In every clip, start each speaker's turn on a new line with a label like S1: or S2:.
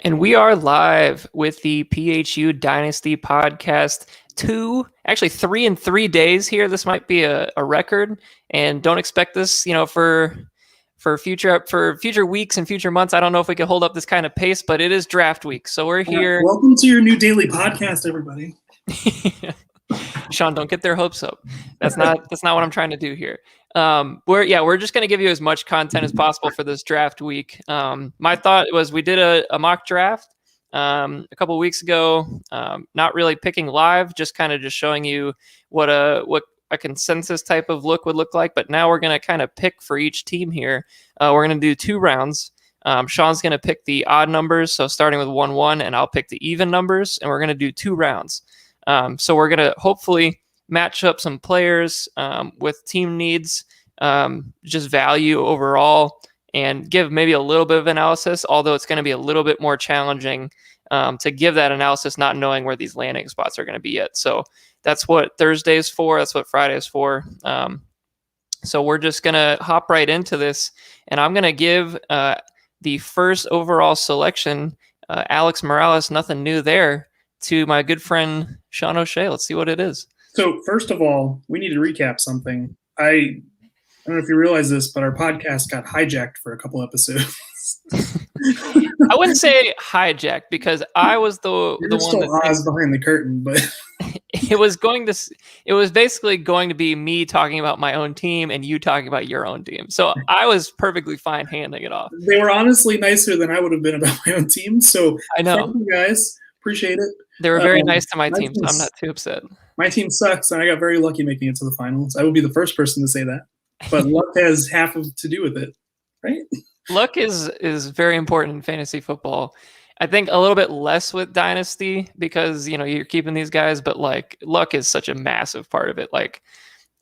S1: And we are live with the PHU Dynasty podcast. Actually 3 in 3 days here. This might be a record, and don't expect this, for future weeks and future months. I don't know if we can hold up this kind of pace, but it is draft week, so we're here.
S2: Welcome to your new daily podcast, everybody.
S1: Sean, don't get their hopes up. That's not what I'm trying to do here. We're just going to give you as much content as possible for this draft week. My thought was we did a mock draft a couple of weeks ago, not really picking live, just showing you what a consensus type of look would look like. But now we're going to kind of pick for each team here. We're going to do 2 rounds. Sean's going to pick the odd numbers, so starting with 1-1, and I'll pick the even numbers, and we're going to do 2 rounds. So we're going to hopefully match up some players with team needs, just value overall, and give maybe a little bit of analysis, although it's going to be a little bit more challenging to give that analysis not knowing where these landing spots are going to be yet. So that's what Thursday is for. That's what Friday is for. So we're just going to hop right into this, and I'm going to give the first overall selection, Alex Morales, nothing new there, to my good friend Sean O'Shea. Let's see what it is.
S2: So first of all, we need to recap something. I don't know if you realize this, but our podcast got hijacked for a couple episodies.
S1: I wouldn't say hijacked, because I was the one that
S2: Oz behind the curtain, but
S1: it was basically going to be me talking about my own team and you talking about your own team. So I was perfectly fine handing it off.
S2: They were honestly nicer than I would have been about my own team. So
S1: I know,
S2: thank you guys. Appreciate it.
S1: They were very nice to my team, so I'm not too upset.
S2: My team sucks, and I got very lucky making it to the finals. I would be the first person to say that, but luck has half to do with it, right?
S1: Luck is very important in fantasy football. I think a little bit less with Dynasty, because you're keeping these guys, but luck is such a massive part of it.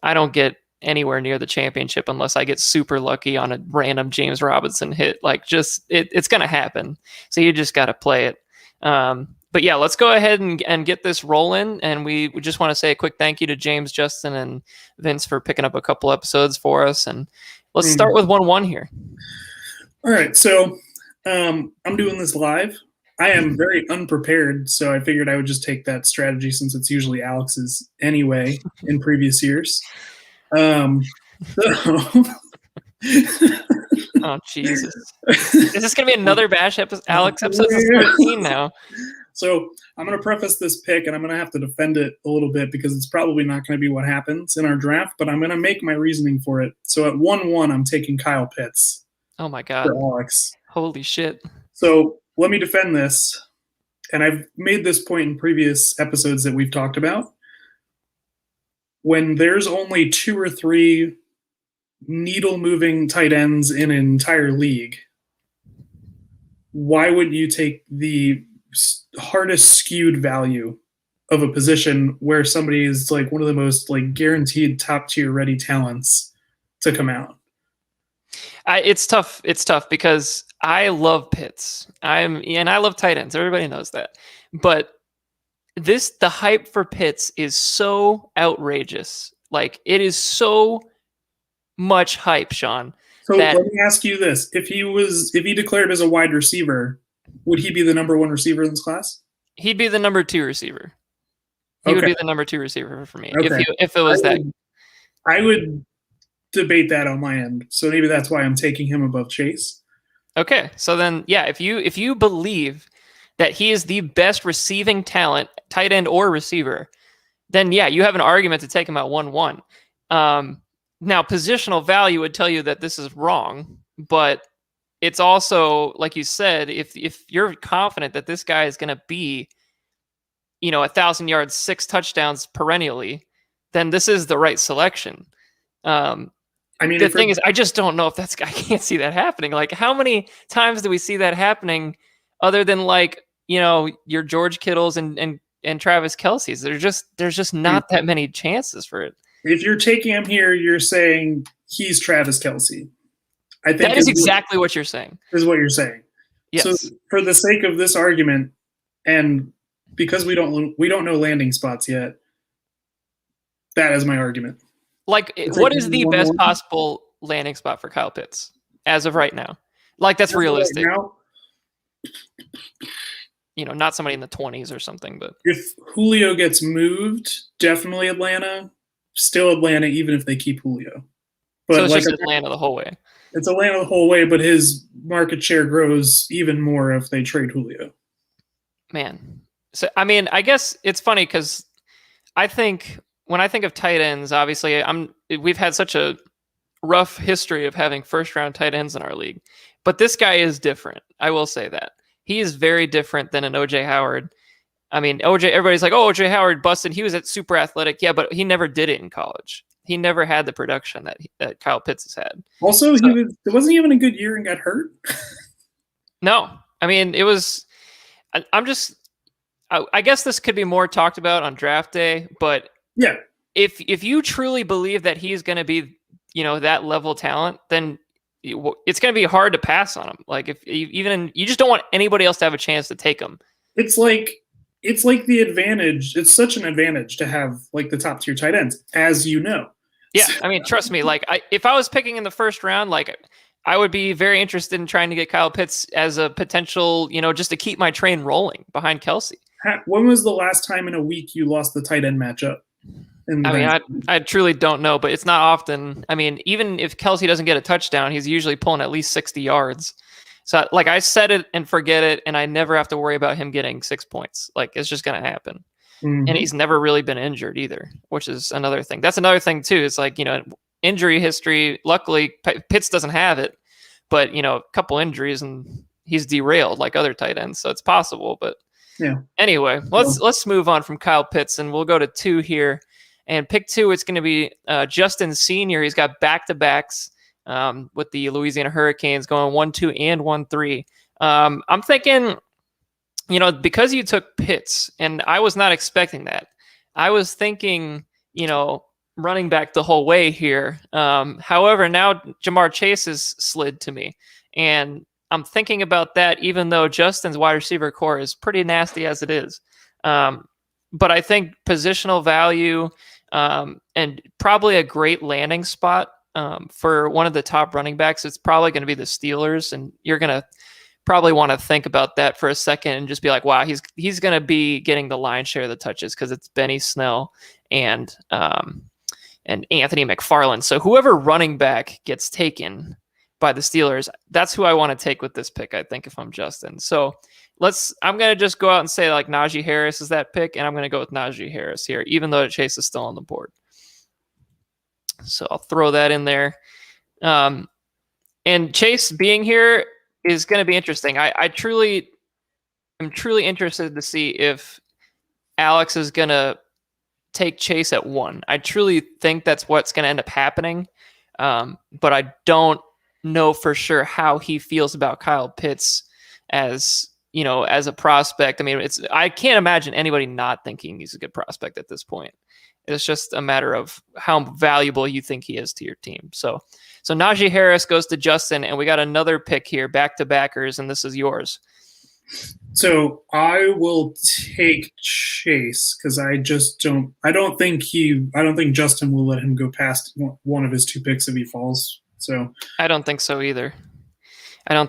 S1: I don't get anywhere near the championship unless I get super lucky on a random James Robinson hit. It's going to happen. So you just got to play it. But yeah, let's go ahead and get this rolling. And we just want to say a quick thank you to James, Justin, and Vince for picking up a couple episodes for us. And let's start with 1-1 here.
S2: All right. So I'm doing this live. I am very unprepared, so I figured I would just take that strategy since it's usually Alex's anyway in previous years.
S1: Oh, Jesus. Is this going to be another Bash Alex episode? This is 13 now.
S2: So I'm going to preface this pick, and I'm going to have to defend it a little bit because it's probably not going to be what happens in our draft, but I'm going to make my reasoning for it. So at 1-1, I'm taking Kyle Pitts.
S1: Oh, my God.
S2: For Alex.
S1: Holy shit.
S2: So let me defend this, and I've made this point in previous episodes that we've talked about. When there's only 2 or 3 needle-moving tight ends in an entire league, why would you take the hardest skewed value of a position where somebody is one of the most guaranteed top tier ready talents to come out?
S1: It's tough. It's tough because I love Pitts. And I love tight ends. Everybody knows that. But the hype for Pitts is so outrageous. It is so much hype, Sean.
S2: So let me ask you this: if he declared as a wide receiver, would he be the number 1 receiver in this class?
S1: He'd be the number 2 receiver. He would be the number 2 receiver for me.
S2: Okay.
S1: If it was that.
S2: I would debate that on my end. So maybe that's why I'm taking him above Chase.
S1: Okay. So then, yeah, if you believe that he is the best receiving talent, tight end or receiver, then yeah, you have an argument to take him at 1-1. Now, positional value would tell you that this is wrong, but it's also, like you said, if you're confident that this guy is going to be, 1,000 yards, 6 touchdowns perennially, then this is the right selection. The thing is, I just don't know if I can't see that happening. How many times do we see that happening other than your George Kittles and Travis Kelce's? There's just not that many chances for it.
S2: If you're taking him here, you're saying he's Travis Kelce. I think
S1: that is exactly what you're saying.
S2: Is what you're saying.
S1: Yes.
S2: So for the sake of this argument, and because we don't know landing spots yet, that is my argument.
S1: What is the best possible landing spot for Kyle Pitts as of right now? That's realistic.
S2: Right now,
S1: not somebody in the 20s or something. But
S2: if Julio gets moved, definitely Atlanta. Still Atlanta, even if they keep Julio. But
S1: so it's just Atlanta the whole way.
S2: It's Atlanta the whole way, but his market share grows even more if they trade Julio.
S1: Man. So, I mean, I guess it's funny because I think when I think of tight ends, obviously we've had such a rough history of having first round tight ends in our league, but this guy is different. I will say that he is very different than an OJ Howard. I mean, everybody's like, oh, OJ Howard busted. He was at super athletic. Yeah, but he never did it in college. He never had the production that Kyle Pitts has had.
S2: Also, it wasn't even a good year and got hurt.
S1: No, I mean, it was, I guess this could be more talked about on draft day, but
S2: yeah,
S1: if you truly believe that he's going to be, that level talent, then it's going to be hard to pass on him. Like you just don't want anybody else to have a chance to take him.
S2: It's like the advantage. It's such an advantage to have like the top tier tight ends, as you know.
S1: Yeah, I mean, trust me. Like, if I was picking in the first round, like, I would be very interested in trying to get Kyle Pitts as a potential, just to keep my train rolling behind Kelce.
S2: When was the last time in a week you lost the tight end matchup?
S1: I truly don't know, but it's not often. I mean, even if Kelce doesn't get a touchdown, he's usually pulling at least 60 yards. So, like, I set it and forget it, and I never have to worry about him getting 6 points. Like, it's just going to happen. Mm-hmm. And he's never really been injured either, which is another thing. That's another thing, too. It's like, injury history. Luckily, Pitts doesn't have it, but, a couple injuries and he's derailed like other tight ends. So it's possible. But anyway, let's move on from Kyle Pitts, and we'll go to 2 here. And pick 2, it's going to be Justin Sr. He's got back-to-backs with the Louisiana Hurricanes going 1-2 and 1-3. I'm thinking, because you took Pitts, and I was not expecting that. I was thinking, running back the whole way here. However, now Ja'Marr Chase has slid to me, and I'm thinking about that, even though Justin's wide receiver core is pretty nasty as it is. But I think positional value and probably a great landing spot for one of the top running backs, it's probably going to be the Steelers, and you're going to probably want to think about that for a second and just be like, wow, he's going to be getting the lion's share of the touches because it's Benny Snell and Anthony McFarland. So whoever running back gets taken by the Steelers, that's who I want to take with this pick, I think, if I'm Justin. So I'm going to just go out and say like Najee Harris is that pick, and I'm going to go with Najee Harris here, even though Chase is still on the board. So I'll throw that in there. And Chase being here is going to be interesting. I'm truly interested to see if Alex is going to take Chase at 1. I truly think that's what's going to end up happening. But I don't know for sure how he feels about Kyle Pitts as a prospect. I mean, I can't imagine anybody not thinking he's a good prospect at this point. It's just a matter of how valuable you think he is to your team. So Najee Harris goes to Justin, and we got another pick here, back-to-backers, and this is yours.
S2: So I will take Chase because I don't think Justin will let him go past one of his 2 picks if he falls. So
S1: I don't think so either. I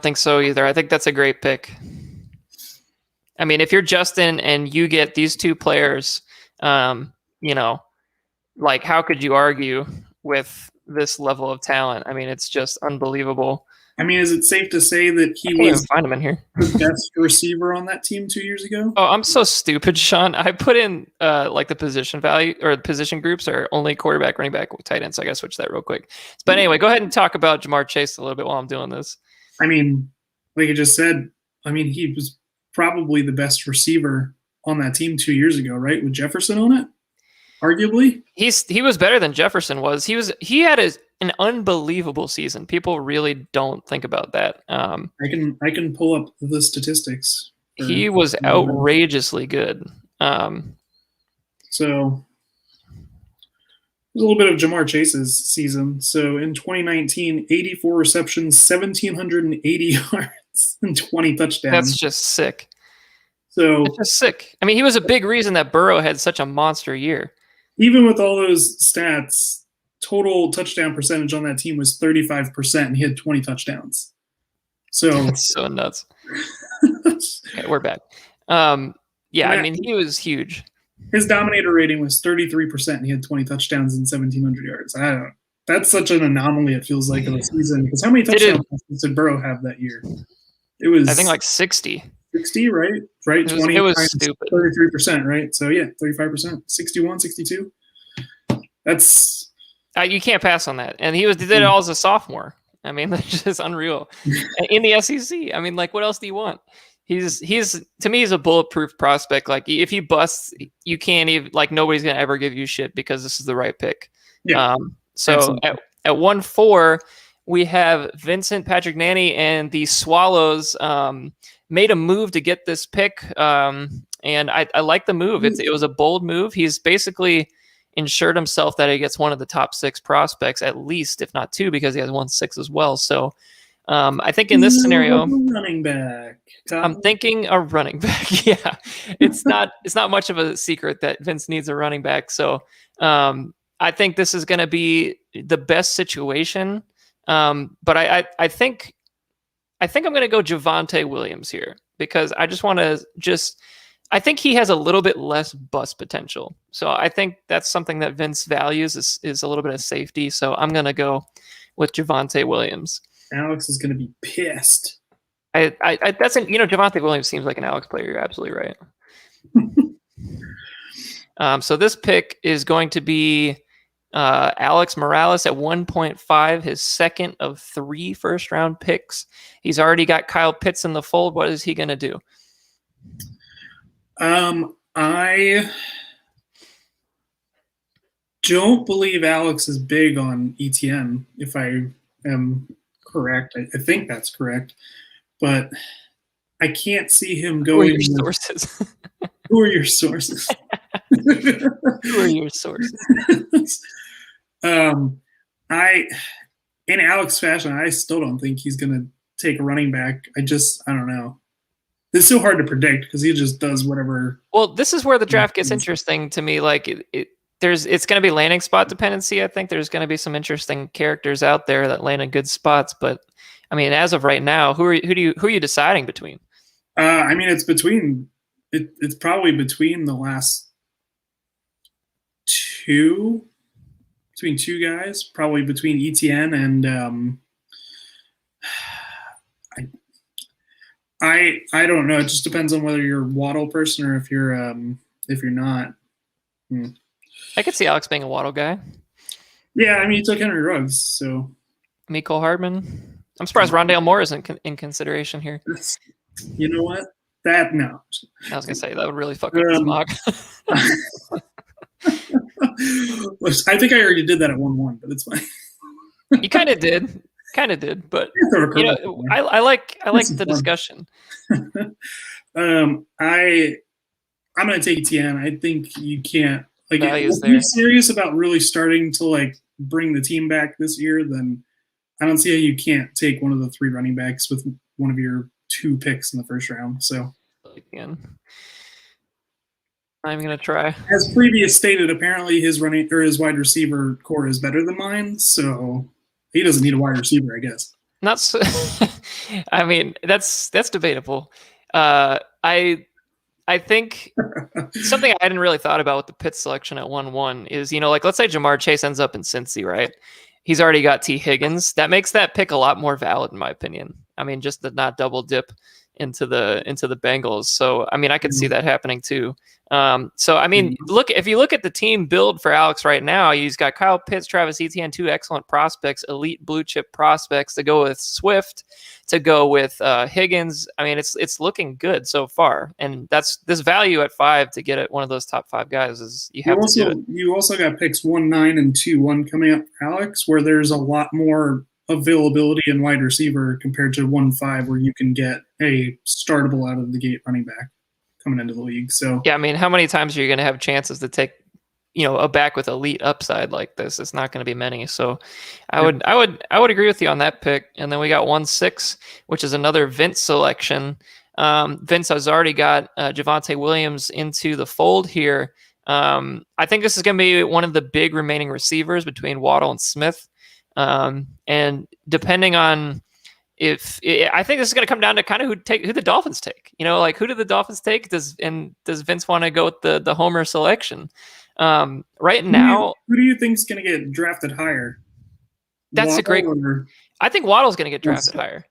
S1: think that's a great pick. I mean, if you're Justin and you get these 2 players, like how could you argue with this level of talent? I mean, it's just unbelievable.
S2: I mean, is it safe to say that he was
S1: find him in here.
S2: the best receiver on that team 2 years ago?
S1: Oh, I'm so stupid, Sean. I put in like the position value or position groups are only quarterback, running back, tight end. So I gotta switch that real quick. But anyway, go ahead and talk about Ja'Marr Chase a little bit while I'm doing this.
S2: I mean, like you just said, he was probably the best receiver on that team 2 years ago, right? With Jefferson on it, arguably.
S1: He was better than Jefferson was. He had an unbelievable season. People really don't think about that.
S2: I can pull up the statistics.
S1: He was outrageously good.
S2: So there's a little bit of Ja'Marr Chase's season. So in 2019, 84 receptions, 1,780 yards, and 20 touchdowns.
S1: That's just sick.
S2: It's
S1: just sick. I mean, he was a big reason that Burrow had such a monster year.
S2: Even with all those stats, total touchdown percentage on that team was 35%, and he had 20 touchdowns. So
S1: that's so nuts. Okay, we're back. Yeah, I mean, he was huge.
S2: His dominator rating was 33%, and he had 20 touchdowns and 1,700 yards. I don't know. That's such an anomaly, it feels like, of the season. Because how many touchdowns did Burrow have that year? It was,
S1: I think, like 60.
S2: 60, right? Right?
S1: It was stupid.
S2: 33%, right? So, yeah, 35%. 61, 62. That's...
S1: you can't pass on that. And he did it all as a sophomore. I mean, that's just unreal. In the SEC, I mean, like, what else do you want? He's to me, he's a bulletproof prospect. Like, if he busts, you can't even, like, nobody's gonna ever give you shit because this is the right pick.
S2: Yeah.
S1: So at 1-4, we have Vincent Patrignani, and the Swallows made a move to get this pick. And I like the move. It was a bold move. He's basically ensured himself that he gets one of the top 6 prospects, at least, if not 2, because he has 1-6 as well. So I think in this scenario,
S2: running back.
S1: I'm thinking a running back. Yeah, it's not much of a secret that Vince needs a running back. So I think this is going to be the best situation. But I think I'm going to go Javonte Williams here, because I just want to I think he has a little bit less bust potential. So I think that's something that Vince values is a little bit of safety. So I'm going to go with Javonte Williams.
S2: Alex is going to be pissed.
S1: Javonte Williams seems like an Alex player. You're absolutely right. So this pick is going to be Alex Morales at 1.5, his second of 3 first-round picks. He's already got Kyle Pitts in the fold. What is he going to do?
S2: I don't believe Alex is big on ETN, if I am correct. I think that's correct. But I can't see him going.
S1: Who are your sources?
S2: Who are your sources?
S1: Who are your sources?
S2: In Alex fashion, I still don't think he's going to take a running back. I don't know. It's so hard to predict because he just does whatever.
S1: Well, this is where the draft gets interesting to me. Like it's going to be landing spot dependency. I think there's going to be some interesting characters out there that land in good spots. But I mean, as of right now, who are you deciding between?
S2: I mean, it's probably between the last two guys, probably between ETN and I don't know. It just depends on whether you're a Waddle person or if you're not.
S1: I could see Alex being a Waddle guy.
S2: Yeah, I mean, he took Henry Ruggs, so
S1: Mecole Hardman. I'm surprised Rondale Moore isn't in consideration here.
S2: You know what? No.
S1: I was gonna say that would really fuck up his mock.
S2: I think I already did that at 1-1, but it's fine.
S1: You kind of did, but I like the discussion.
S2: I'm gonna take ETN. I think you can't if you're serious about really starting to bring the team back this year, then I don't see how you can't take one of the 3 running backs with one of your 2 picks in the first round. So
S1: again, I'm gonna try.
S2: As previous stated, apparently his wide receiver core is better than mine, so he doesn't need a wide receiver, I guess.
S1: Not so, I mean, that's debatable. I think something I hadn't really thought about with the Pitts selection at 1-1 is, let's say Jamar Chase ends up in Cincy, right? He's already got T. Higgins. That makes that pick a lot more valid, in my opinion. I mean, just to not double dip into the Bengals. So, I mean, I could see that happening too. So, I mean, if you look at the team build for Alex right now, he's got Kyle Pitts, Travis Etienne, 2 excellent prospects, elite blue chip prospects to go with Swift, to go with Higgins. I mean, it's looking good so far. And that's this value at 5 to get at one of those top 5 guys is you
S2: also got picks 1, 9, and 2, 1 coming up, Alex, where there's a lot more availability in wide receiver compared to 1-5, where you can get a startable out of the gate running back coming into the league. So
S1: yeah, I mean, how many times are you going to have chances to take, a back with elite upside like this? It's not going to be many. So I would agree with you on that pick. And then we got 1-6, which is another Vince selection. Vince has already got Javonte Williams into the fold here. I think this is going to be one of the big remaining receivers between Waddle and Smith. And depending on I think this is going to come down to kind of who the Dolphins take. Like who do the Dolphins take? Does Vince want to go with the Homer selection? Right now,
S2: who do you think's going to get drafted higher?
S1: That's a great. I think Waddle's going to get drafted higher.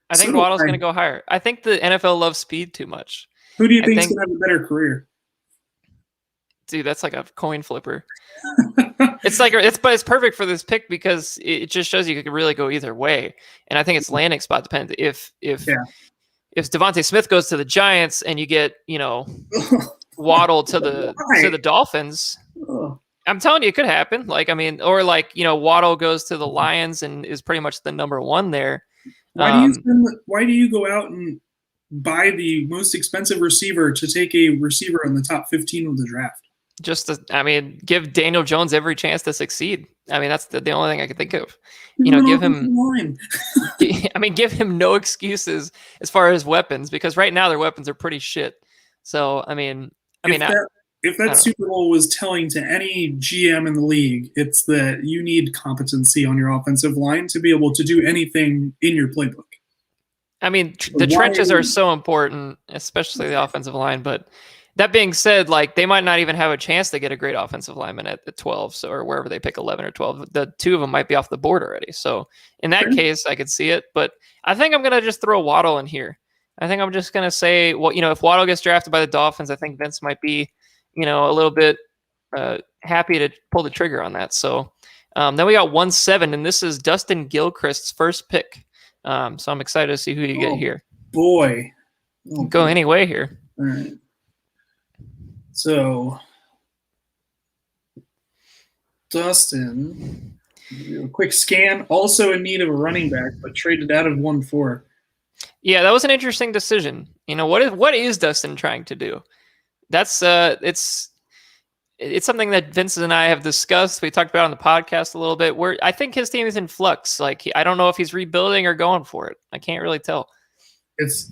S1: I think Waddle's going to go higher. I think the NFL loves speed too much.
S2: Who do you think's going to have a better career?
S1: Dude, that's like a coin flipper. But it's perfect for this pick because it just shows you could really go either way. And I think it's landing spot dependent. If Devontae Smith goes to the Giants and you get, Waddle to the Dolphins, I'm telling you, it could happen. Waddle goes to the Lions and is pretty much the number one there.
S2: Why do you go out and buy the most expensive receiver to take a receiver in the top 15 of the draft?
S1: Give Daniel Jones every chance to succeed. That's the only thing I could think of. Give him. Give him no excuses as far as weapons, because right now their weapons are pretty shit. So
S2: if that Super Bowl was telling to any GM in the league, it's that you need competency on your offensive line to be able to do anything in your playbook.
S1: The trenches are so important, especially the offensive line, but. That being said, they might not even have a chance to get a great offensive lineman at 12, or wherever they pick 11 or 12. The two of them might be off the board already. So in that case, I could see it. But I think I'm going to just throw Waddle in here. I think I'm just going to say, if Waddle gets drafted by the Dolphins, I think Vince might be, a little bit happy to pull the trigger on that. So then we got 1-7, and this is Dustin Gilchrist's first pick. So I'm excited to see who you get here.
S2: Boy.
S1: Go any way here.
S2: All right. So, Dustin, a quick scan, also in need of a running back, but traded out of 1-4.
S1: Yeah, that was an interesting decision. What is Dustin trying to do? That's it's something that Vince and I have discussed. We talked about on the podcast a little bit. Where I think his team is in flux. I don't know if he's rebuilding or going for it. I can't really tell.
S2: It's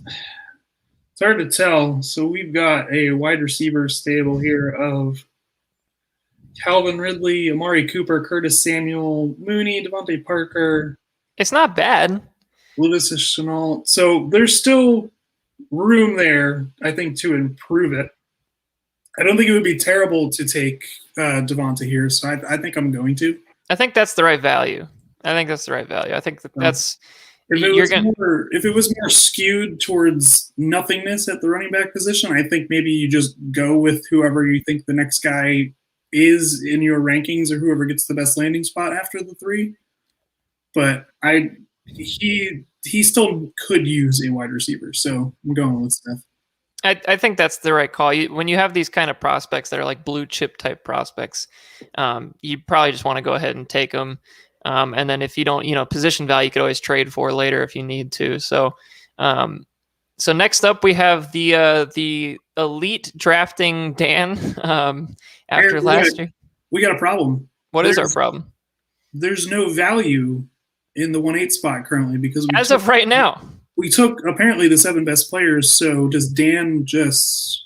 S2: hard to tell. So we've got a wide receiver stable here of Calvin Ridley, Amari Cooper, Curtis Samuel, Mooney, Devontae Parker.
S1: It's not bad.
S2: Lewis Chenault. So there's still room there, I think, to improve it. I don't think it would be terrible to take Devontae here, so I think I'm going to.
S1: I think that's the right value. I think that's
S2: If it was more skewed towards nothingness at the running back position, I think maybe you just go with whoever you think the next guy is in your rankings, or whoever gets the best landing spot after the 3. But he still could use a wide receiver, so I'm going with Smith.
S1: I think that's the right call. When you have these kind of prospects that are like blue chip type prospects, you probably just want to go ahead and take them. And then if you don't, position value, you could always trade for later if you need to. So, so next up we have the elite drafting Dan. After last year,
S2: we got a problem.
S1: What is our problem?
S2: There's no value in the 1-8 spot currently because
S1: of right now,
S2: we took apparently the 7 best players. So does Dan just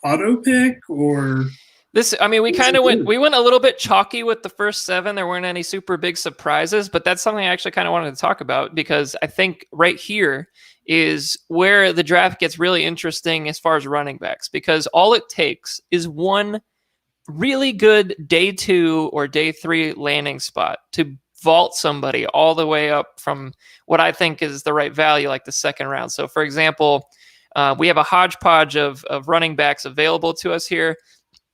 S2: auto pick or?
S1: We went a little bit chalky with the first 7. There weren't any super big surprises, but that's something I actually kind of wanted to talk about because I think right here is where the draft gets really interesting as far as running backs, because all it takes is one really good day 2 or day 3 landing spot to vault somebody all the way up from what I think is the right value, like the second round. So for example, we have a hodgepodge of running backs available to us here.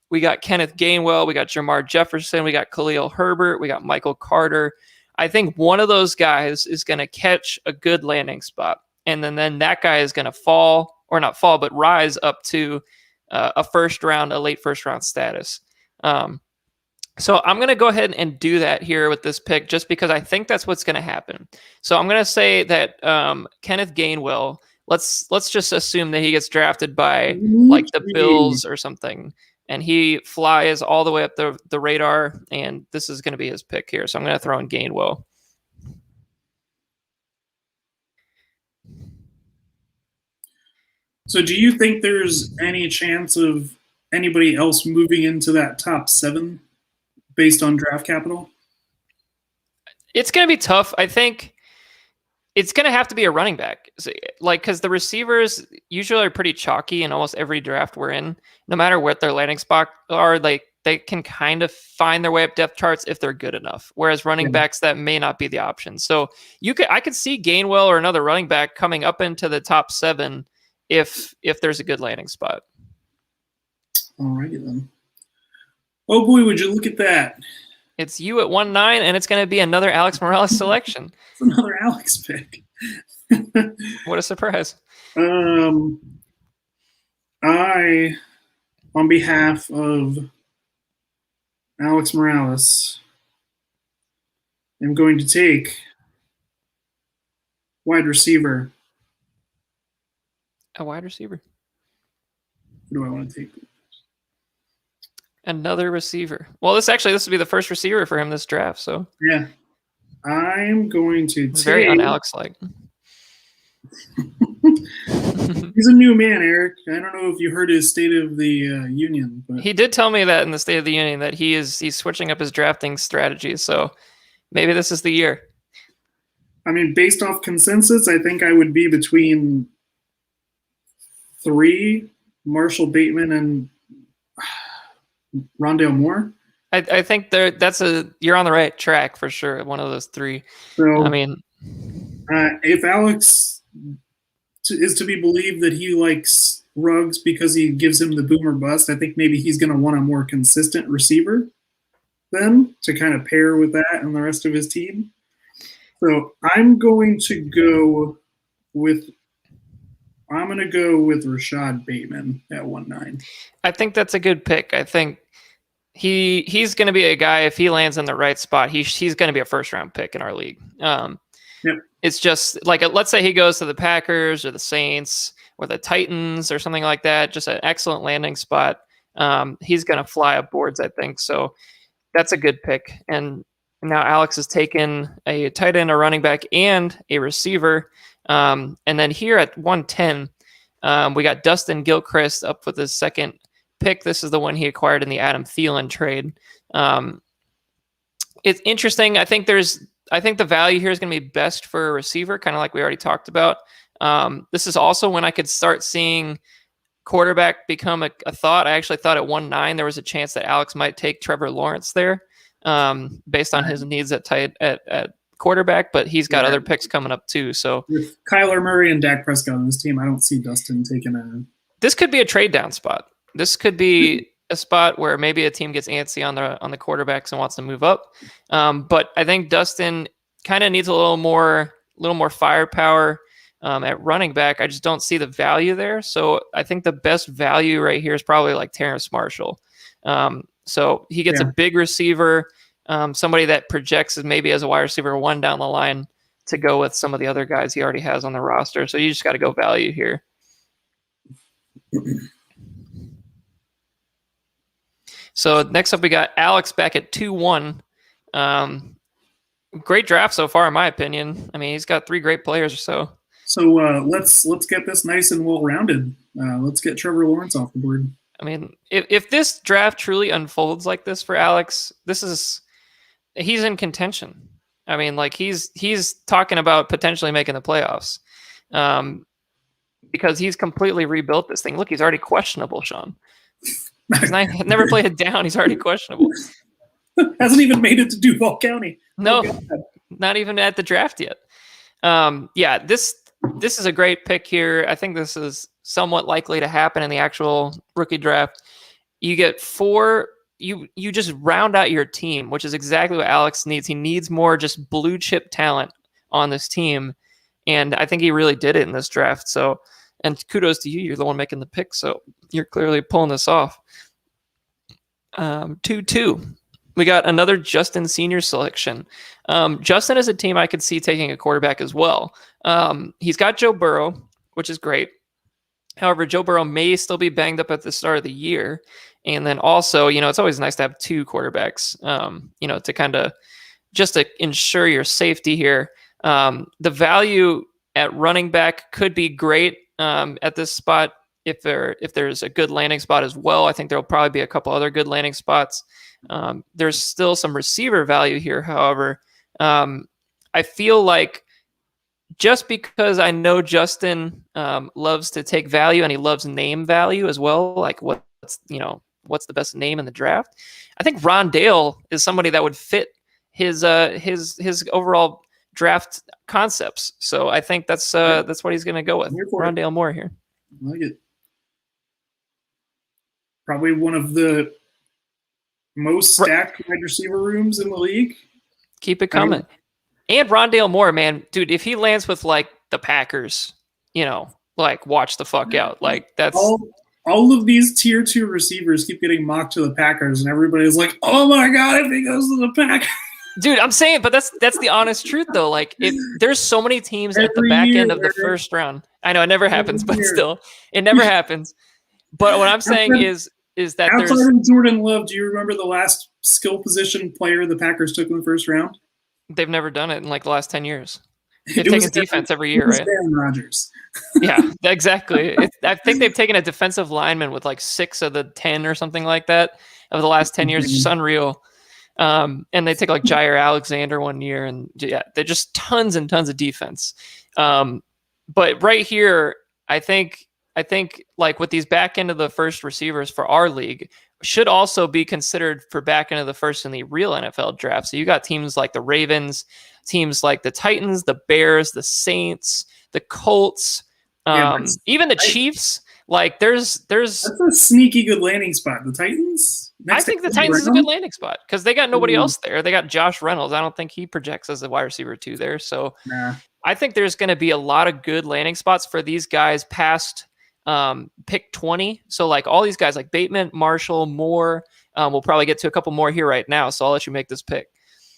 S1: We got Kenneth Gainwell, we got Jermar Jefferson, we got Khalil Herbert, we got Michael Carter. I think one of those guys is going to catch a good landing spot. And then that guy is going to rise up to a late first round status. So I'm going to go ahead and do that here with this pick, just because I think that's what's going to happen. So I'm going to say that Kenneth Gainwell, let's just assume that he gets drafted by like the Bills or something, and he flies all the way up the radar, and this is going to be his pick here. So I'm going to throw in Gainwell.
S2: So do you think there's any chance of anybody else moving into that top 7 based on draft capital?
S1: It's going to be tough. I think It's going to have to be a running back, like, because the receivers usually are pretty chalky in almost every draft we're in. No matter what their landing spot are, like they can kind of find their way up depth charts if they're good enough. Whereas running backs, that may not be the option. So I could see Gainwell or another running back coming up into the top 7 if there's a good landing spot.
S2: Alrighty then. Oh boy, would you look at that?
S1: It's you at 1-9, and it's going to be another Alex Morales selection.
S2: It's another Alex pick.
S1: What a surprise.
S2: I, on behalf of Alex Morales, am going to take wide receiver.
S1: A wide receiver.
S2: Who do I want to take?
S1: Another receiver. Well, this would be the first receiver for him this draft. So
S2: yeah, I'm going to take.
S1: Very un-Alex-like.
S2: He's a new man, Eric. I don't know if you heard his State of the Union, but
S1: he did tell me that in the State of the Union that he's switching up his drafting strategy. So maybe this is the year.
S2: I mean, based off consensus, I think I would be between 3, Marshall Bateman and Rondale Moore.
S1: I think you're on the right track for sure. One of those 3.
S2: So
S1: I mean,
S2: if Alex is to be believed that he likes Ruggs because he gives him the boom or bust, I think maybe he's going to want a more consistent receiver then to kind of pair with that and the rest of his team. So I'm going to go with Rashad Bateman at 1-9.
S1: I think that's a good pick. I think he's going to be a guy, if he lands in the right spot, he's going to be a first-round pick in our league.
S2: Yep.
S1: It's just like, let's say he goes to the Packers or the Saints or the Titans or something like that, just an excellent landing spot. He's going to fly up boards, I think. So that's a good pick. And now Alex has taken a tight end, a running back, and a receiver. And then here at 110, we got Dustin Gilchrist up with his second pick. This is the one he acquired in the Adam Thielen trade. It's interesting. I think the value here is going to be best for a receiver, kind of like we already talked about. This is also when I could start seeing quarterback become a thought. I actually thought at 1-9 there was a chance that Alex might take Trevor Lawrence there, based on his needs at quarterback, but he's got other picks coming up too. So
S2: with Kyler Murray and Dak Prescott on this team, I don't see Dustin taking a.
S1: This could be a trade down spot. This could be a spot where maybe a team gets antsy on the quarterbacks and wants to move up. But I think Dustin kind of needs a little more firepower at running back. I just don't see the value there. So I think the best value right here is probably like Terrace Marshall. So he gets a big receiver, somebody that projects as maybe as a wide receiver 1 down the line to go with some of the other guys he already has on the roster. So you just got to go value here. So next up, we got Alex back at 2-1. Great draft so far, in my opinion. I mean, he's got 3 great players or so.
S2: So let's get this nice and well-rounded. Let's get Trevor Lawrence off the board.
S1: I mean, if this draft truly unfolds like this for Alex, he's in contention. I mean, like he's talking about potentially making the playoffs, because he's completely rebuilt this thing. Look, he's already questionable, Sean. He's never played it down. He's already questionable.
S2: Hasn't even made it to Duval County.
S1: No, not even at the draft yet. This is a great pick here. I think this is somewhat likely to happen in the actual rookie draft. You get 4. You just round out your team, which is exactly what Alex needs. He needs more just blue chip talent on this team, and I think he really did it in this draft. So, and kudos to you. You're the one making the pick, so you're clearly pulling this off. 2-2. We got another Justin Senior selection. Justin is a team I could see taking a quarterback as well. He's got Joe Burrow, which is great. However, Joe Burrow may still be banged up at the start of the year. And then also, it's always nice to have 2 quarterbacks, to kind of just to ensure your safety here. The value at running back could be great at this spot if there's a good landing spot as well. I think there'll probably be a couple other good landing spots. There's still some receiver value here, however. I feel like just because I know Justin loves to take value and he loves name value as well. Like what's the best name in the draft? I think Rondale is somebody that would fit his overall draft concepts. So I think that's what he's going to go with. Rondale Moore here.
S2: I like it. Probably one of the most stacked wide receiver rooms in the league.
S1: Keep it coming. And Rondale Moore, man, dude, if he lands with like the Packers, like watch the fuck out. Like that's
S2: all of these tier 2 receivers keep getting mocked to the Packers, and everybody's like, "Oh my god, if he goes to the Packers."
S1: Dude, I'm saying, but that's the honest truth though. Like there's so many teams at the back end of the first round. I know it never happens, but still, it never happens. But what I'm saying is that
S2: outside of Jordan Love, do you remember the last skill position player the Packers took in the first round?
S1: They've never done it in like the last 10 years. They've taken defense every year, right?
S2: Aaron Rodgers.
S1: Yeah, exactly. I think they've taken a defensive lineman with like 6 of the 10 or something like that of the last 10 years. It's just unreal. And they take like Jair Alexander one year, and yeah, they're just tons and tons of defense. But right here, I think like with these back end of the first receivers for our league should also be considered for back end of the first in the real NFL draft. So you got teams like the Ravens, teams like the Titans, the Bears, the Saints, the Colts, even the Chiefs. Like that's
S2: a sneaky good landing spot. The Titans.
S1: I think the Titans is a good landing spot because they got nobody else there. They got Josh Reynolds. I don't think he projects as a wide receiver 2 there. So I think there's going to be a lot of good landing spots for these guys past pick 20. So like all these guys like Bateman, Marshall, Moore, we'll probably get to a couple more here right now. So I'll let you make this pick.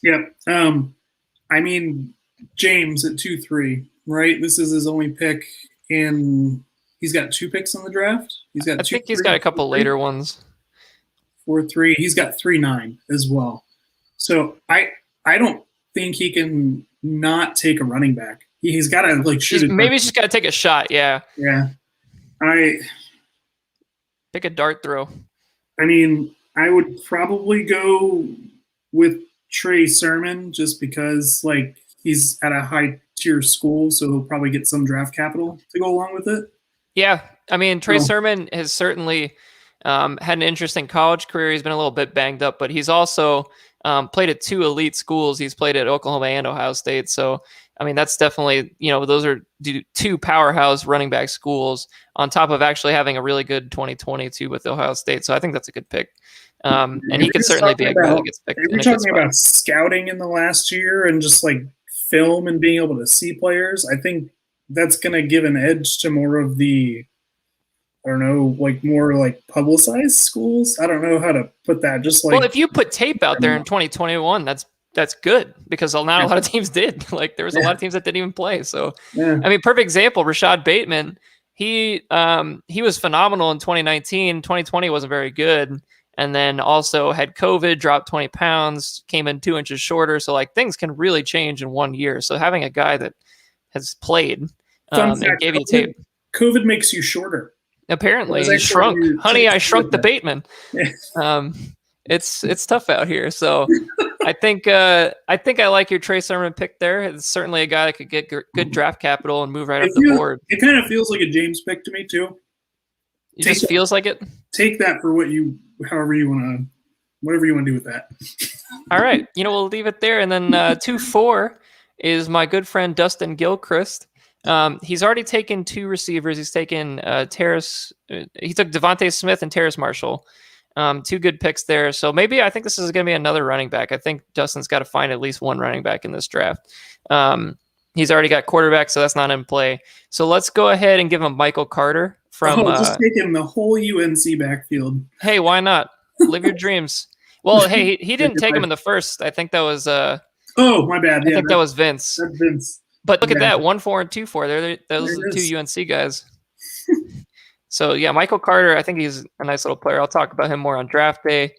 S2: Yeah. I mean, James at 2-3, right? This is his only pick, and he's got 2 picks on the draft.
S1: I think he's got a couple later ones.
S2: 4-3. He's got 3-9 as well. So I don't think he can not take a running back. He's got to like shoot.
S1: Maybe he's just got to take a shot. Yeah.
S2: Yeah.
S1: Pick a dart throw.
S2: I mean, I would probably go with Trey Sermon just because like he's at a high tier school, so he'll probably get some draft capital to go along with it.
S1: Yeah. I mean, Trey Sermon has certainly had an interesting college career. He's been a little bit banged up, but he's also played at 2 elite schools. He's played at Oklahoma and Ohio State. So, I mean, that's definitely, those are 2 powerhouse running back schools on top of actually having a really good 2022 with Ohio State. So I think that's a good pick. And he could certainly be a guy that gets picked.
S2: If you're talking about scouting in the last year and just like film and being able to see players, I think that's going to give an edge to more of the, I don't know, like more like publicized schools. I don't know how to put that. Just like,
S1: well, if you put tape out there in 2021, that's good because not a lot of teams did. Like there was a lot of teams that didn't even play. So, I mean, perfect example, Rashad Bateman. He was phenomenal in 2019. 2020 wasn't very good. And then also had COVID, dropped 20 pounds, came in 2 inches shorter. So like things can really change in 1 year. So having a guy that has played and gave you tape.
S2: COVID makes you shorter.
S1: Apparently, he shrunk. Honey, I shrunk the Bateman. It's tough out here. So I think I like your Trey Sermon pick there. It's certainly a guy that could get good draft capital and move right up the board.
S2: It kind of feels like a James pick to me too.
S1: It just feels like it.
S2: Take that for whatever you want to do with that.
S1: All right, we'll leave it there. And then 2-4 is my good friend Dustin Gilchrist. He's already taken 2 receivers. He's taken he took Devontae Smith and Terrace Marshall. 2 good picks there. So maybe I think this is going to be another running back. I think Dustin's got to find at least one running back in this draft. He's already got quarterback, so that's not in play. So let's go ahead and give him Michael Carter from.
S2: Just taking the whole UNC backfield.
S1: Hey, why not? Live your dreams. Well, hey, he didn't take him in the first. I think that was.
S2: Oh, my bad.
S1: I think that was Vince.
S2: That's Vince.
S1: But look at that, 1-4 and 2-4. Those are the 2 UNC guys. So yeah, Michael Carter. I think he's a nice little player. I'll talk about him more on draft day.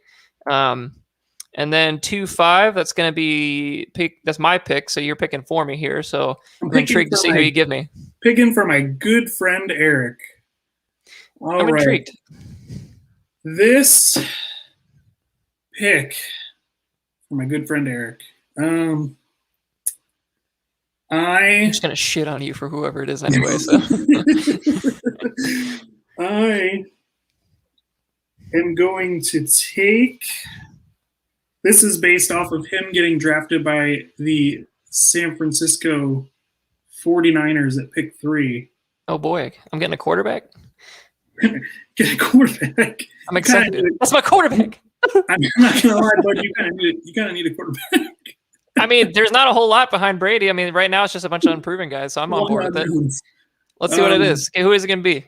S1: And then 2-5. That's going to be that's my pick. So you're picking for me here. So I'm intrigued to see who you give me.
S2: Picking for my good friend Eric.
S1: I'm intrigued.
S2: This pick for my good friend Eric.
S1: I'm just gonna shit on you for whoever it is anyway. So
S2: I am going to take. This is based off of him getting drafted by the San Francisco 49ers at pick 3.
S1: oh boy, I'm getting a quarterback.
S2: Get a quarterback.
S1: I'm excited. That's my quarterback.
S2: I'm not gonna lie, bud. You kind of need a quarterback.
S1: I mean, there's not a whole lot behind Brady. I mean, right now it's just a bunch of unproven guys, so I'm on board with it. Let's see what it is. Okay, who is it going to be?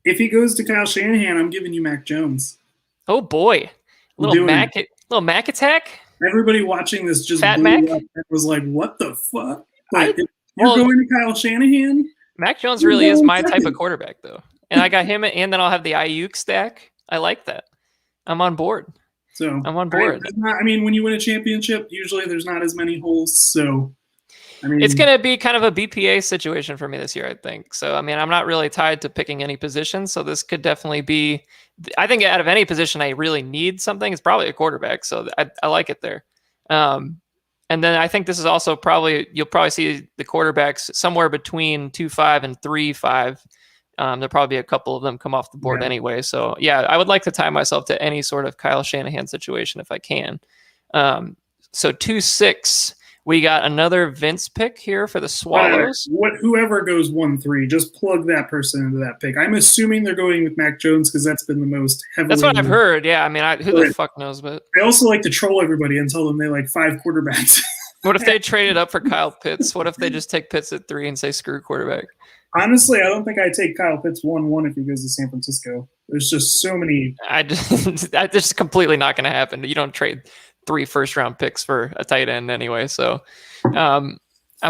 S2: If he goes to Kyle Shanahan, I'm giving you Mac Jones.
S1: Oh boy, little Mac attack.
S2: Everybody watching this just
S1: Fat Mac
S2: was like, "What the fuck?" But if you're going to Kyle Shanahan.
S1: Mac Jones really is my type of quarterback, though, and I got him, and then I'll have the Ayuk stack. I like that. I'm on board.
S2: So
S1: I'm on board.
S2: I mean, when you win a championship, usually there's not as many holes. So, I mean,
S1: it's going to be kind of a BPA situation for me this year, I think. So, I mean, I'm not really tied to picking any position. So this could definitely be, I think out of any position I really need something, it's probably a quarterback. So I like it there. And then I think this is also you'll probably see the quarterbacks somewhere between 2.5 and 3.5. There'll probably be a couple of them come off the board anyway. So yeah, I would like to tie myself to any sort of Kyle Shanahan situation if I can. So 2.6, we got another Vince pick here for the Swallows.
S2: Whoever goes 1.3, just plug that person into that pick. I'm assuming they're going with Mac Jones because that's been the most heavily.
S1: That's what I've heard. Yeah, I mean, who the fuck knows? But
S2: they also like to troll everybody and tell them they like 5 quarterbacks.
S1: What if they traded up for Kyle Pitts? What if they just take Pitts at 3 and say screw quarterback?
S2: Honestly, I don't think I'd take Kyle Pitts 1-1 if he goes to San Francisco. There's just so many.
S1: That's just completely not going to happen. You don't trade 3 first-round picks for a tight end anyway. So I'm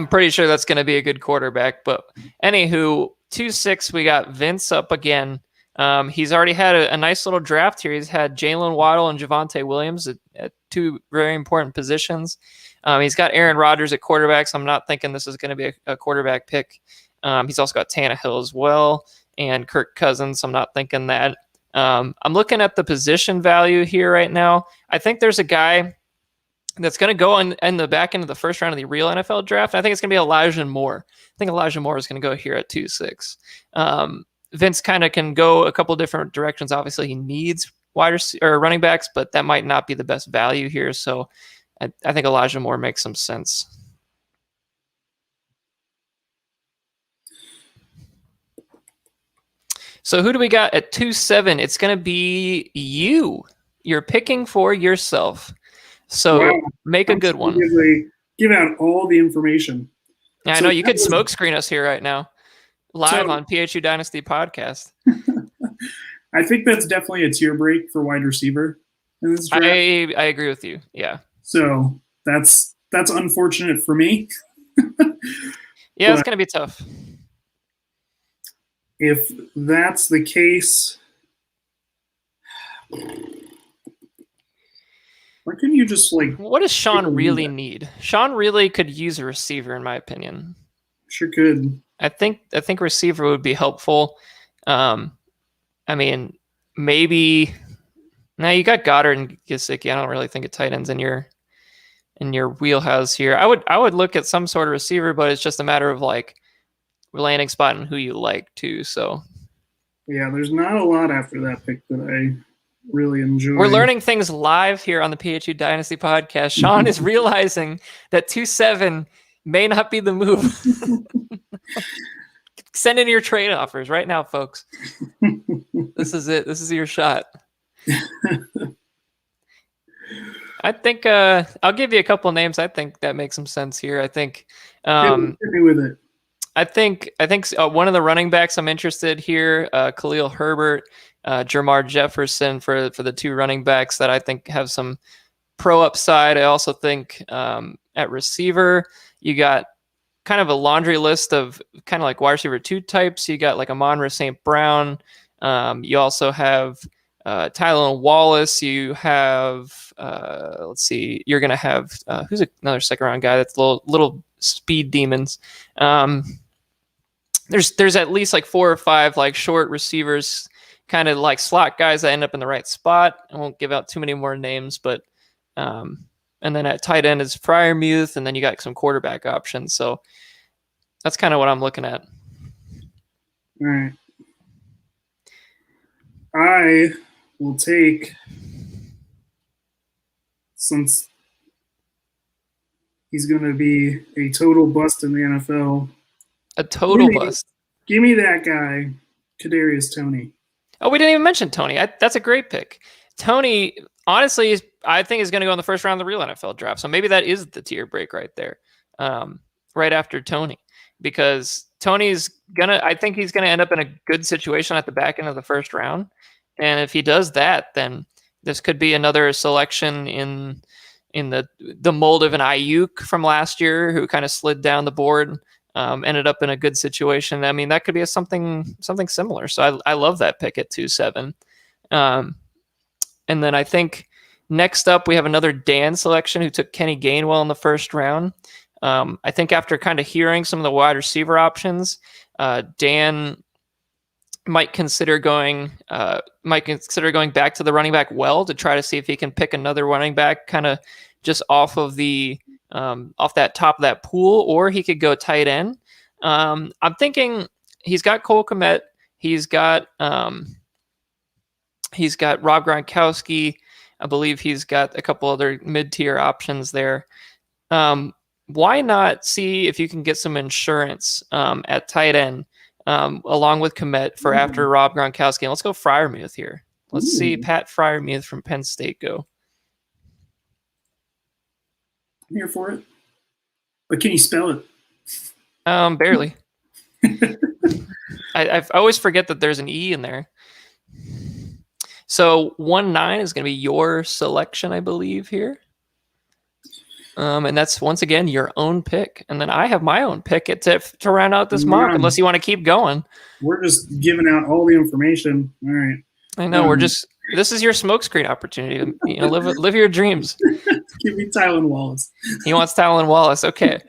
S1: pretty sure that's going to be a good quarterback. But anywho, 2.6, we got Vince up again. He's already had a nice little draft here. He's had Jalen Waddle and Javonte Williams at 2 very important positions. He's got Aaron Rodgers at quarterback, so I'm not thinking this is going to be a quarterback pick. He's also got Tannehill as well and Kirk Cousins. I'm not thinking that. I'm looking at the position value here right now. I think there's a guy that's going to go in the back end of the first round of the real NFL draft. I think it's going to be Elijah Moore. I think Elijah Moore is going to go here at 2.6. Vince kind of can go a couple different directions. Obviously, he needs running backs, but that might not be the best value here. So I think Elijah Moore makes some sense. So who do we got at 2.7? It's going to be you. You're picking for yourself. So make a good one.
S2: Give out all the information.
S1: Yeah, I know you could smoke screen us here right now, live on PHU Dynasty podcast.
S2: I think that's definitely a tier break for wide receiver in this draft.
S1: I agree with you. Yeah.
S2: So that's unfortunate for me.
S1: Yeah, it's going to be tough.
S2: If that's the case, why couldn't you just
S1: what does Sean really need? Sean really could use a receiver, in my opinion.
S2: Sure could.
S1: I think receiver would be helpful. I mean, maybe now you got Goddard and Gesicki. I don't really think a tight end's in your wheelhouse here. I would look at some sort of receiver, but it's just a matter of landing spot and who you like too. So
S2: yeah, there's not a lot after that pick that I really enjoy.
S1: We're learning things live here on the PHU Dynasty podcast. Sean is realizing that 2.7 may not be the move. Send in your trade offers right now, folks. This is it. This is your shot. I think I'll give you a couple of names. I think that makes some sense here. I think
S2: hit me with it.
S1: I think one of the running backs I'm interested here, Khalil Herbert, Jermar Jefferson for the 2 running backs that I think have some pro upside. I also think at receiver, you got kind of a laundry list of kind of like wide receiver 2 types. You got Amon-Ra St. Brown. You also have Tylan Wallace. You have let's see, you're gonna have who's another second round guy that's little speed demons. There's at least 4 or 5 short receivers, kind of slot guys that end up in the right spot. I won't give out too many more names, but And then at tight end is Freiermuth, and then you got some quarterback options. So that's kind of what I'm looking at.
S2: All right. I will take, since he's going to be a total bust in the NFL.
S1: A total bust.
S2: Give me that guy, Kadarius Toney.
S1: Oh, we didn't even mention Toney. That's a great pick. Toney, honestly, I think is going to go in the first round of the real NFL draft. So maybe that is the tier break right there, right after Toney, because Toney's I think he's going to end up in a good situation at the back end of the first round. And if he does that, then this could be another selection in the mold of an Ayuk from last year, who kind of slid down the board, ended up in a good situation. I mean, that could be something similar. So I love that pick at 2-7. And then I think next up we have another Dan selection who took Kenny Gainwell in the first round. I think after kind of hearing some of the wide receiver options, Dan might consider going back to the running back well to try to see if he can pick another running back kind of just off of the off that top of that pool, or he could go tight end. I'm thinking he's got Cole Kmet, he's got Rob Gronkowski. I believe he's got a couple other mid-tier options there. Why not see if you can get some insurance at tight end along with Kmet for after Rob Gronkowski? And let's go Freiermuth here. Let's see Pat Freiermuth from Penn State go.
S2: I'm here for it. But can you spell it?
S1: Barely. I always forget that there's an E in there. So 1-9 is going to be your selection, I believe, here. And that's, once again, your own pick. And then I have my own pick to round out this mock, unless you want to keep going.
S2: We're just giving out all the information. All right.
S1: I know. This is your smokescreen opportunity. Live your dreams.
S2: Give me Tylan Wallace.
S1: He wants Tylan Wallace. Okay.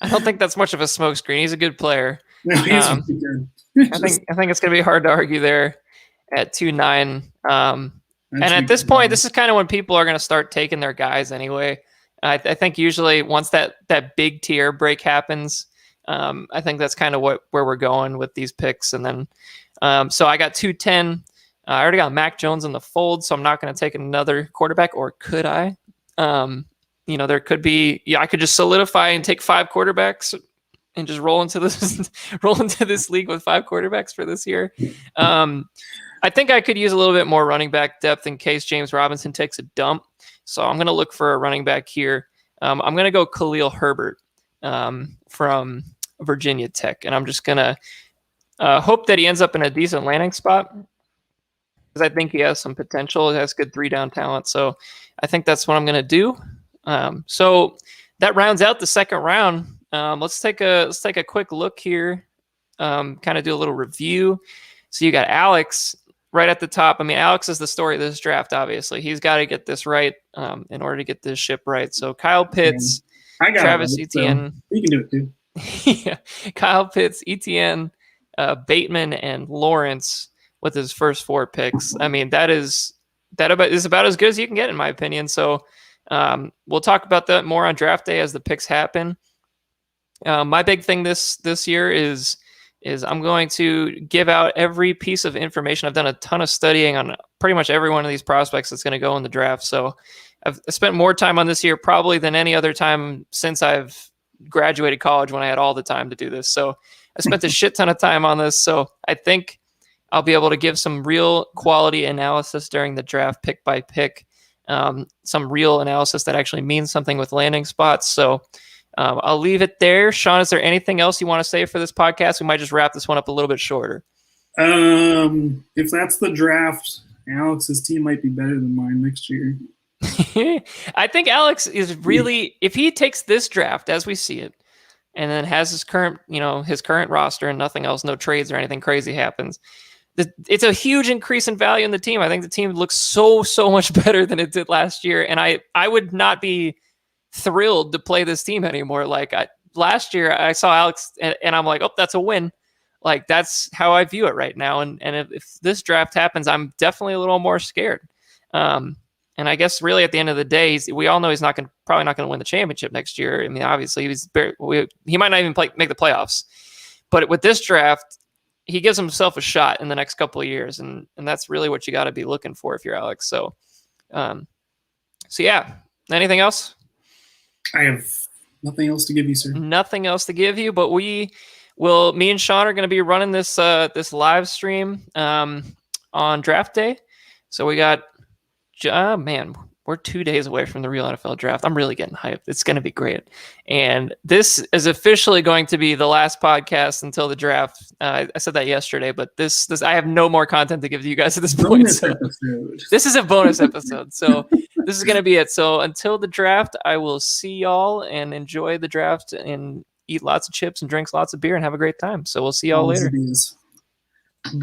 S1: I don't think that's much of a smokescreen. He's a good player.
S2: No, he's really good.
S1: I think it's going to be hard to argue there at 2-9. And at this point, this is kind of when people are going to start taking their guys anyway. I think usually once that big tier break happens, I think that's kind of where we're going with these picks. And then, so I got 2-10. I already got Mac Jones in the fold, so I'm not going to take another quarterback, or could I? There could be, I could just solidify and take 5 quarterbacks and just roll into this league with 5 quarterbacks for this year. I think I could use a little bit more running back depth in case James Robinson takes a dump. So I'm going to look for a running back here. I'm going to go Khalil Herbert from Virginia Tech, and I'm just going to hope that he ends up in a decent landing spot, because I think he has some potential. He has good 3-down talent. So I think that's what I'm going to do. So that rounds out the second round. Let's take a quick look here, kind of do a little review. So you got Alex right at the top. I mean, Alex is the story of this draft, obviously. He's got to get this right in order to get this ship right. So Kyle Pitts, Travis Etienne.
S2: So you can do it too.
S1: Yeah. Kyle Pitts, Etienne, Bateman, and Lawrence with his first 4 picks. I mean, that is about as good as you can get, in my opinion. So we'll talk about that more on draft day as the picks happen. My big thing this year is I'm going to give out every piece of information. I've done a ton of studying on pretty much every one of these prospects that's going to go in the draft. So I've spent more time on this year probably than any other time since I've graduated college, when I had all the time to do this. So I spent a shit ton of time on this. So I think I'll be able to give some real quality analysis during the draft, pick by pick, some real analysis that actually means something with landing spots. So I'll leave it there. Sean, is there anything else you want to say for this podcast? We might just wrap this one up a little bit shorter.
S2: If that's the draft, Alex's team might be better than mine next year.
S1: I think Alex is really, if he takes this draft as we see it, and then has his current roster and nothing else, no trades or anything crazy happens, it's a huge increase in value in the team. I think the team looks so much better than it did last year. And I would not be thrilled to play this team anymore. Like last year I saw Alex and I'm like, oh, that's a win. Like that's how I view it right now. And if this draft happens, I'm definitely a little more scared. And I guess really at the end of the day, we all know he's probably not going to win the championship next year. I mean, obviously he might not even make the playoffs, but with this draft, he gives himself a shot in the next couple of years. And that's really what you got to be looking for if you're Alex. So yeah, anything else?
S2: I have nothing else to give you, sir.
S1: Nothing else to give you, but me and Sean are going to be running this live stream on draft day. So we got, man, we're 2 days away from the real NFL draft. I'm really getting hyped. It's going to be great. And this is officially going to be the last podcast until the draft. I said that yesterday, but this I have no more content to give to you guys at this point. So this is a bonus episode. So this is going to be it. So until the draft, I will see y'all and enjoy the draft and eat lots of chips and drink lots of beer and have a great time. So we'll see y'all later.
S2: Bye.